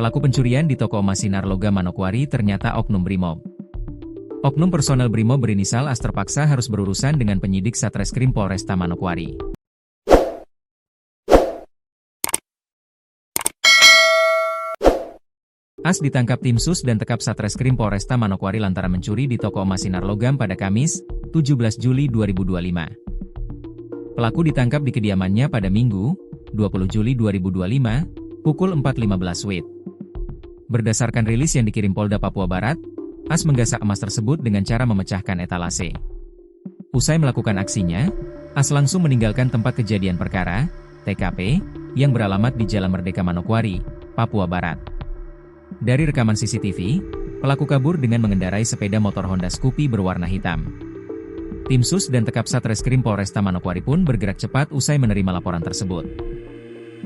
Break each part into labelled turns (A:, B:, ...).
A: Pelaku pencurian di toko emas Sinar Logam Manokwari ternyata oknum Brimob. Oknum personel Brimob berinisial As terpaksa harus berurusan dengan penyidik Satreskrim Polresta Manokwari. As ditangkap tim Sus dan Tekap Satreskrim Polresta Manokwari lantaran mencuri di toko emas Sinar Logam pada Kamis, 17 Juli 2025. Pelaku ditangkap di kediamannya pada Minggu, 20 Juli 2025, pukul 4.15 WIB. Berdasarkan rilis yang dikirim Polda Papua Barat, As menggasak emas tersebut dengan cara memecahkan etalase. Usai melakukan aksinya, As langsung meninggalkan tempat kejadian perkara, TKP, yang beralamat di Jalan Merdeka Manokwari, Papua Barat. Dari rekaman CCTV, pelaku kabur dengan mengendarai sepeda motor Honda Scoopy berwarna hitam. Tim Sus dan Tekap Satreskrim Polresta Manokwari pun bergerak cepat usai menerima laporan tersebut.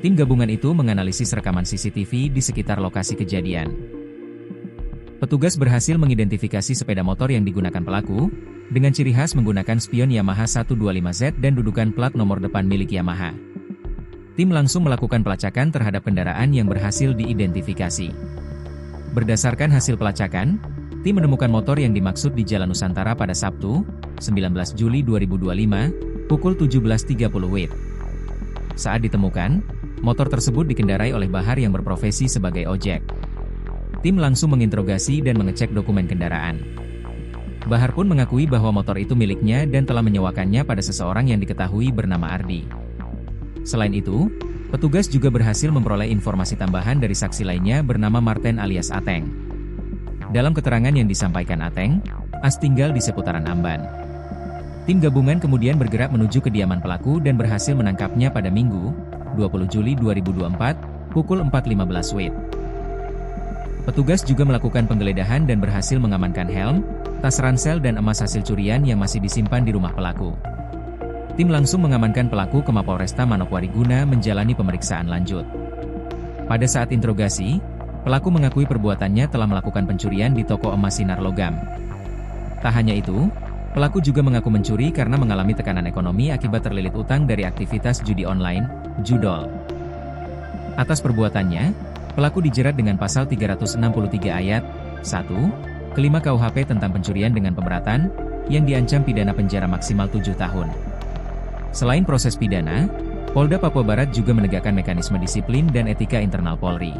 A: Tim gabungan itu menganalisis rekaman CCTV di sekitar lokasi kejadian. Petugas berhasil mengidentifikasi sepeda motor yang digunakan pelaku, dengan ciri khas menggunakan spion Yamaha 125Z dan dudukan plat nomor depan milik Yamaha. Tim langsung melakukan pelacakan terhadap kendaraan yang berhasil diidentifikasi. Berdasarkan hasil pelacakan, tim menemukan motor yang dimaksud di Jalan Nusantara pada Sabtu, 19 Juli 2025, pukul 17.30 WIB. Saat ditemukan, motor tersebut dikendarai oleh Bahar yang berprofesi sebagai ojek. Tim langsung menginterogasi dan mengecek dokumen kendaraan. Bahar pun mengakui bahwa motor itu miliknya dan telah menyewakannya pada seseorang yang diketahui bernama Ardi. Selain itu, petugas juga berhasil memperoleh informasi tambahan dari saksi lainnya bernama Marten alias Ateng. Dalam keterangan yang disampaikan Ateng, As tinggal di seputaran Amban. Tim gabungan kemudian bergerak menuju kediaman pelaku dan berhasil menangkapnya pada Minggu, 20 Juli 2024, pukul 4.15 WIB. Petugas juga melakukan penggeledahan dan berhasil mengamankan helm, tas ransel dan emas hasil curian yang masih disimpan di rumah pelaku. Tim langsung mengamankan pelaku ke Mapolresta Manokwari guna menjalani pemeriksaan lanjut. Pada saat interogasi, pelaku mengakui perbuatannya telah melakukan pencurian di toko emas Sinar Logam. Tak hanya itu, pelaku juga mengaku mencuri karena mengalami tekanan ekonomi akibat terlilit utang dari aktivitas judi online, Judol. Atas perbuatannya, pelaku dijerat dengan pasal 363 ayat 1, kelima KUHP tentang pencurian dengan pemberatan, yang diancam pidana penjara maksimal 7 tahun. Selain proses pidana, Polda Papua Barat juga menegakkan mekanisme disiplin dan etika internal Polri.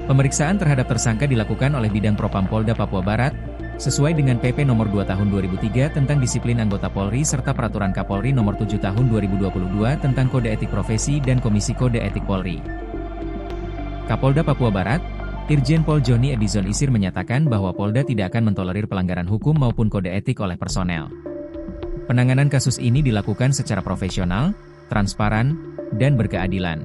A: Pemeriksaan terhadap tersangka dilakukan oleh Bidang Propam Polda Papua Barat, sesuai dengan PP Nomor 2 Tahun 2003 tentang disiplin anggota Polri serta Peraturan Kapolri Nomor 7 Tahun 2022 tentang Kode Etik Profesi dan Komisi Kode Etik Polri. Kapolda Papua Barat, Irjen Pol Joni Edison Isir menyatakan bahwa Polda tidak akan mentolerir pelanggaran hukum maupun kode etik oleh personel. Penanganan kasus ini dilakukan secara profesional, transparan, dan berkeadilan.